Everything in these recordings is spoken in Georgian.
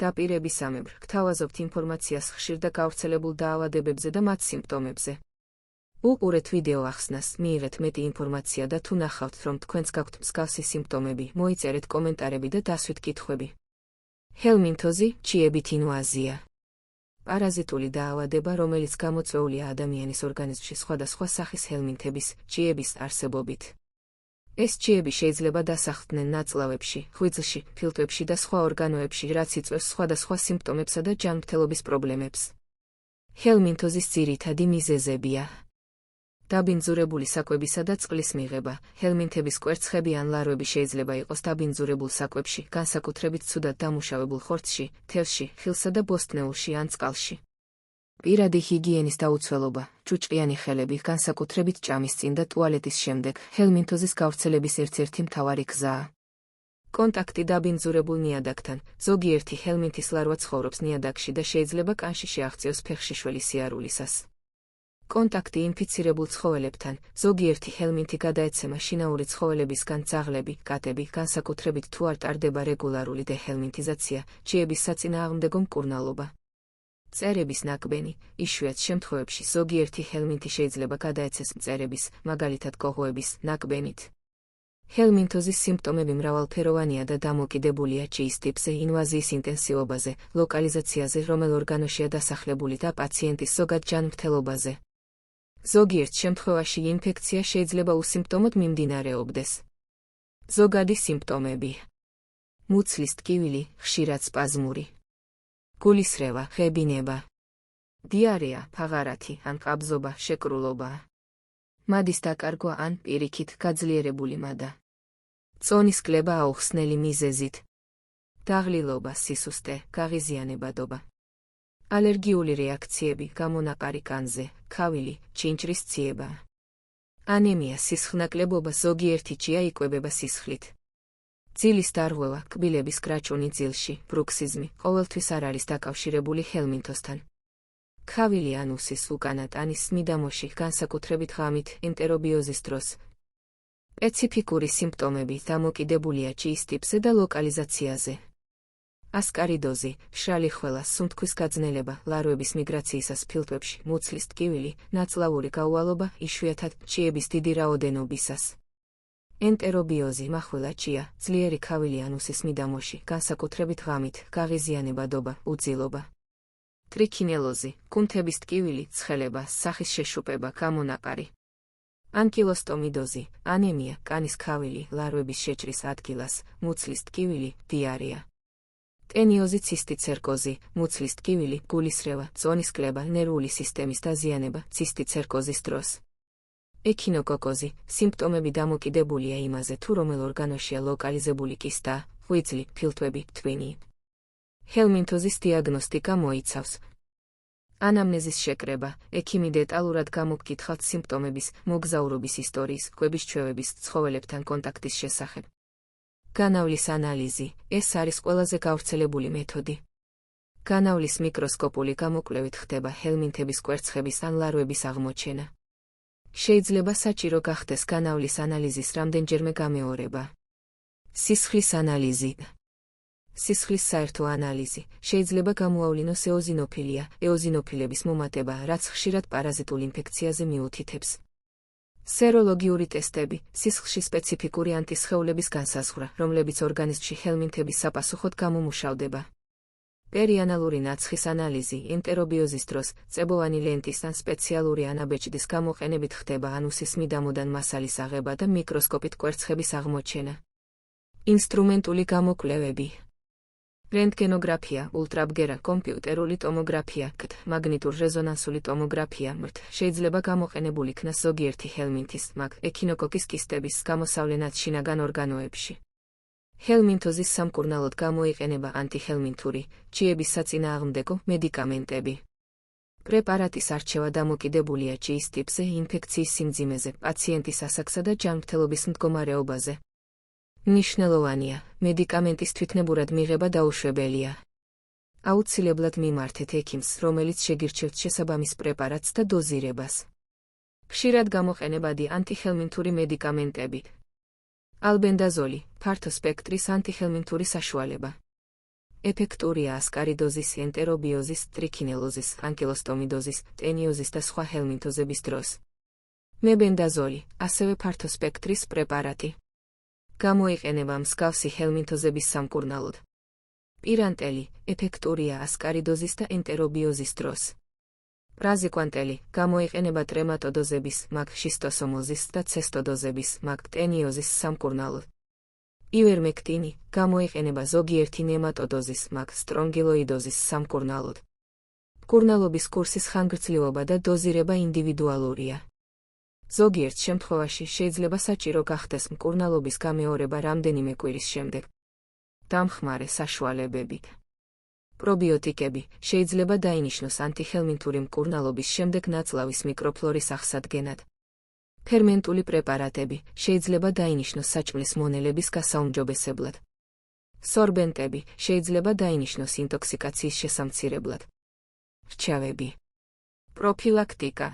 დაპირებისამებრ გთავაზობთ ინფორმაციას ხშირ და გავრცელებულ დაავადებებზე და მათ სიმპტომებზე. უყურეთ ვიდეო ახსნას, მიიღეთ მეტი ინფორმაცია და თუ ნახავთ, რომ თქვენს გაქვთ მსგავსი სიმპტომები, მოიწერეთ კომენტარები და დასვით კითხვები. ჰელმინთოზი, ჩიებით ინვაზია. პარაზიტული დაავადება, რომელიც გამოწვეულია ადამიანის ორგანიზმში სხვადასხვა სახის ჰელმინთების, ჩიების არსებობით. ეს ჩიები შეიძლება დასახლდნენ ნაწლავებში, ღვიძლში, ფილტვებში და სხვა ორგანოებში, რაც იწვევს სხვადასხვა სიმპტომებსა და ჯანმრთელობის პრობლემებს. ჰელმინთოზის ძირითადი მიზეზებია: დაბინძურებული საკვებისა და წყლის მიღება. ჰელმინთების კვერცხები ან ლარვები შეიძლება იყოს დაბინძურებულ საკვებში, განსაკუთრებით ცუდად დამუშავებულ ხორცში, თევზში, ხილსა და ბოსტნეულში ან წყალში. პირადი ჰიგიენის დაუცველობა, ჭუჭყიანი ხელები, განსაკუთრებით ჭამის წინ და ტუალეტის შემდეგ, ჰელმინთოზის გავრცელების ერთ-ერთი მთავარი გზაა. კონტაქტი დაბინძურებულ ნიადაგთან. ზოგიერთი ჰელმინთის ლარვა ცხოვრობს ნიადაგში და შეიძლება კანში შეაღწიოს ფეხშიშველი სიარულისას. კონტაქტი ინფიცირებულ ცხოველებთან. ზოგიერთი ჰელმინთი გადაეცემა შინაური ცხოველებისგან ძაღლები, კატები, განსაკუთრებით თუ არ ტარდება რეგულარული დეჰელმინთიზაცია, ჩიების საწინააღმდეგო მკურნალობა. მწერების ნაკბენი. იშვიათ შემთხვევებში ზოგიერთი ჰელმინთი შეიძლება გადაეცეს მწერების, მაგალითად კოღოების, ნაკბენით. ჰელმინთოზის სიმპტომები მრავალფეროვანია და დამოკიდებულია ჩიის ტიპზე, ინვაზიის ინტენსივობაზე, ლოკალიზაციაზე, რომელ ორგანოშია დასახლებული და პაციენტის ზოგად ჯანმრთელობაზე. ზოგიერთ შემთხვევაში ინფექცია შეიძლება უსიმპტომოდ მიმდინარეობდეს. ზოგადი სიმპტომები: მუცლის ტკივილი, ხშირად სპაზმური, გულისრევა, ღებინება, დიარეა, ფაღარათი ან ყაბზობა, შეკრულობა, მადის დაკარგვა ან პირიქით გაძლიერებული მადა, წონის კლება აუხსნელი მიზეზით, დაღლილობა, სისუსტე, გაღიზიანებადობა, ალერგიული რეაქციები, გამონაყარი კანზე, ქავილი, ჩინჭრის ციება, ანემია, სისხლნაკლებობა. ზოგიერთი ჩია იკვებება სისხლით. ძილის დარღვევა, კბილების კრაჭუნი ძილში, ბრუქსიზმი, ყოველთვის არ არის დაკავშირებული ჰელმინთოსთან. ქავილი ან უსის უკანა ტანის მიდამოში, განსაკუთრებით ღამით, ენტერობიოზის დროს. სპეციფიკური სიმპტომები დამოკიდებულია ჩიის ტიპზე და ლოკალიზაციაზე. ასკარიდოზი, მშრალი ხველა, სუნთქვის გაძნელება, ლარვების მიგრაციისას ფილტვებში, მუცლის ტკივილი, ნაწლავური გაუვალობა, იშვიათად ჩიების დიდი რაოდენობისას. ენტერობიოზი, მახვილა ჩია, ძლიერი ქავილი ან უსის მიდამოში, განსაკუთრებით ღამით, გაღიზიანებადობა, უძილობა. ტრიქინელოზი, კუნთების ტკივილი, ცხელება, სახის შეშუპება, გამონაყარი. ანკილოსტომიდოზი, ანემია, კანის ქავილი, ლარვების შეჭრის ადგილას, მუცლის ტკივილი, დიარეა. ტენიოზი, ცისტიცერკოზი, მუცლის ტკივილი, გულისრევა, წონის კლება, ნერვული სისტემის დაზიანება, ცისტიცერკოზის დროს. ექინოკოკოზი, სიმპტომები დამოკიდებულია იმაზე, თუ რომელ ორგანოშია ლოკალიზებული კისტა, ღვიძლი, ფილტვები, თვინი. ჰელმინთოზის დიაგნოსტიკა მოიცავს: ანამნეზის შეკრება, ექიმი დეტალურად გამოგკითხავთ სიმპტომების, მოგზაურობის ისტორიის, კვების ჩვევების, ცხოველებთან კონტაქტის შესახებ. განავლის ანალიზი, ეს არის ყველაზე გავრცელებული მეთოდი. განავლის მიკროსკოპული გამოკვლევით ხდება ჰელმინთების კვერცხების ან ლარვების აღმოჩენა. შეიძლება საჭირო გახდეს განავლის ანალიზის რამდენჯერმე გამეორება. სისხლის ანალიზი. სისხლის საერთო ანალიზი. შეიძლება გამოავლინოს ეოზინოფილია, ეოზინოფილების მომატება, რაც ხშირად პარაზიტულ ინფექციაზე მიუთითებს. სეროლოგიური ტესტები, სისხლში სპეციფიკური ანტისხეულების განსაზღვრა, რომლებიც ორგანიზმში ჰელმინთების საპასუხოდ გამომუშავდება. პერიანალური ნაცხის ანალიზი, ენტერობიოზის დროს, წებოვანი ლენტის ან სპეციალური ანაბეჭდის გამოყენებით ხდება ან უსის მიდამოდან მასალის აღება და მიკროსკოპით კვერცხების აღმოჩენა. ინსტრუმენტული გამოკვლევები. რენტგენოგრაფია, ულტრაბგერა, კომპიუტერული ტომოგრაფია, კთ, მაგნიტურ რეზონანსული ტომოგრაფია, მრთ, შეიძლება გამოყენებული იქნას ზოგიერთი ჰელმინთის, მაგ, ექინოკოკის კისტების გამოსავლენად შინაგან ორგანოებში. ჰელმინთოზის სამკურნალოდ გამოიყენება ანტიჰელმინთური, ჩიების საწინააღმდეგო მედიკამენტები. პრეპარატის არჩევა დამოკიდებულია ჩიის ტიპზე, ინფექციის სიმძიმეზე, პაციენტის ასაკსა და ჯანმრთელობის მდგომარეობაზე. მნიშვნელოვანია, მედიკამენტის თვითნებურად მიღება დაუშვებელია. აუცილებლად მიმართეთ ექიმს, რომელიც შეგირჩევთ შესაბამის პრეპარატს და დოზირებას. ხშირად გამოყენებადი ანტიჰელმინთური მედიკამენტები. ალბენდაზოლი, ფართო სპექტრის ანტიჰელმინთური საშუალება. ეფექტურია ასკარიდოზის, ენტერობიოზის, ტრიქინელოზის, ანკილოსტომიდოზის, ტენიოზის და სხვა ჰელმინთოზების დროს. მებენდაზოლი, ასევე ფართოსპექტრის პრეპარატი. გამოიყენება მსგავსი ჰელმინთოზების სამკურნალოდ. პირანტელი, ეფექტურია ასკარიდოზის და ენტერობიოზის დროს. პრაზიკვანტელი, გამოიყენება ტრემატოდოზების, მაგ-შისტოსომოზის და ცესტოდოზების, მაგ-ტენიოზის სამკურნალოდ. ივერმექტინი, გამოიყენება ზოგიერთი ნემატოდოზის, მაგ-სტრონგილოიდოზის სამკურნალოდ. მკურნალობის კურსის ხანგრძლივობა და დოზირება ინდივიდუალურია. ზოგიერთ შემთხვევაში შეიძლება საჭირო გახდეს მკურნალობის გამეორება რამდენიმე კვირის შემდეგ. დამხმარე საშუალებებით. პრობიოტიკები შეიძლება დაინიშნოს ანტიხელმინთური მკურნალობის შემდეგ ნაწლავის მიკროფლორის აღსადგენად. ფერმენტული პრეპარატები შეიძლება დაინიშნოს საჭმლის მონელების გასაუმჯობესებლად. სორბენტები შეიძლება დაინიშნოს ინტოქსიკაციის შესამცირებლად. რჩევები. პროფილაქტიკა.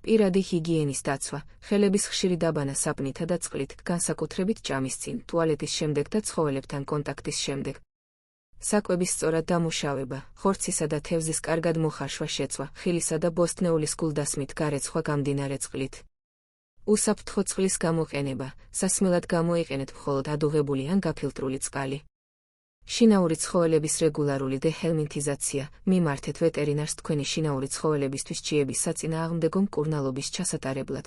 პირადი ჰიგიენის დაცვა, ხელების ხშირი დაბანა საპნითა და წყლით, განსაკუთრებით ჭამის წინ, ტუალეტის შემდეგ და ცხოველებთან კონტაქტის შემდეგ. საკვების სწორად დამუშავება, ხორცისა და თევზის კარგად მოხარშვა შეცვა, ხილისა და ბოსტნეულის გულდასმით გარეცხვა გამდინარე წყლით. უსაფრთხო წყლის გამოყენება, სასმელად გამოიყენეთ მხოლოდ ადუღებული ან გაფილტრული წყალი. შინაური ცხოველების რეგულარული დეჰელმინთიზაცია, მიმართეთ ვეტერინარს თქვენი შინაური ცხოველებისთვის ჭიების საწინააღმდეგო მკურნალობის ჩასატარებლად.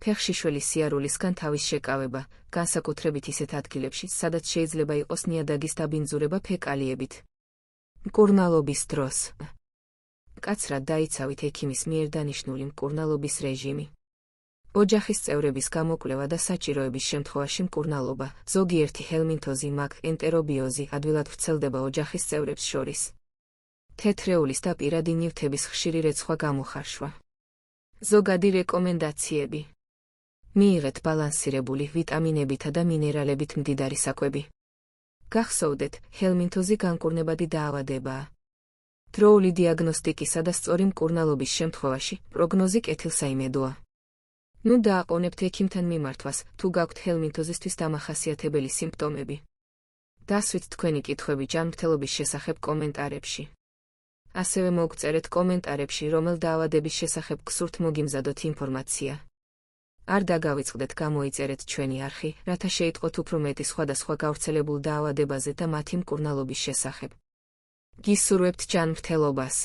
ფეხშიშველი სიარულისგან თავის შეკავება, განსაკუთრებით ისეთ ადგილებში, სადაც შეიძლება იყოს ნიადაგის დაბინძურება ფეკალიებით. მკურნალობის დროს. მკაცრად დაიცავით ექიმის მიერ დანიშნული მკურნალობის რეჟიმი. ოჯახის წევრების გამოკვლევა და საჭიროების შემთხვევაში მკურნალობა, ზოგიერთი ჰელმინთოზი, მაგ-ენტერობიოზი ადვილად ვრცელდება ოჯახის წევრებს შორის. თეთრეულის და პირადი ნივთების ხშირი რეცხვა გამოხარშვა. ზოგადი რეკომენდაციები. მიიღეთ ბალანსირებული ვიტამინებითა და მინერალებით მდიდარი საკვები. გახსოვდეთ, ჰელმინთოზი განკურნებადი დაავადებაა. დროული დიაგნოსტიკისა და სწორი მკურნალობის შემთხვევაში პროგნოზი კეთილსაიმედოა. ნუ დააყოვნებთ ექიმთან მიმართვას, თუ გაქვთ ჰელმინთოზისთვის დამახასიათებელი სიმპტომები. დასვით თქვენი კითხვები ჯანმრთელობის შესახებ კომენტარებში. ასევე მოგწერეთ კომენტარებში, რომელ დაავადების შესახებ გსურთ მოგიმზადოთ ინფორმაცია. არ დაგავიწყდეთ გამოიწერეთ ჩვენი არხი, რათა შეიტყოთ უფრო მეტი სხვადასხვა გავრცელებულ დაავადებაზე და მათი მკურნალობის შესახებ. გისურვებთ ჯანმრთელობას.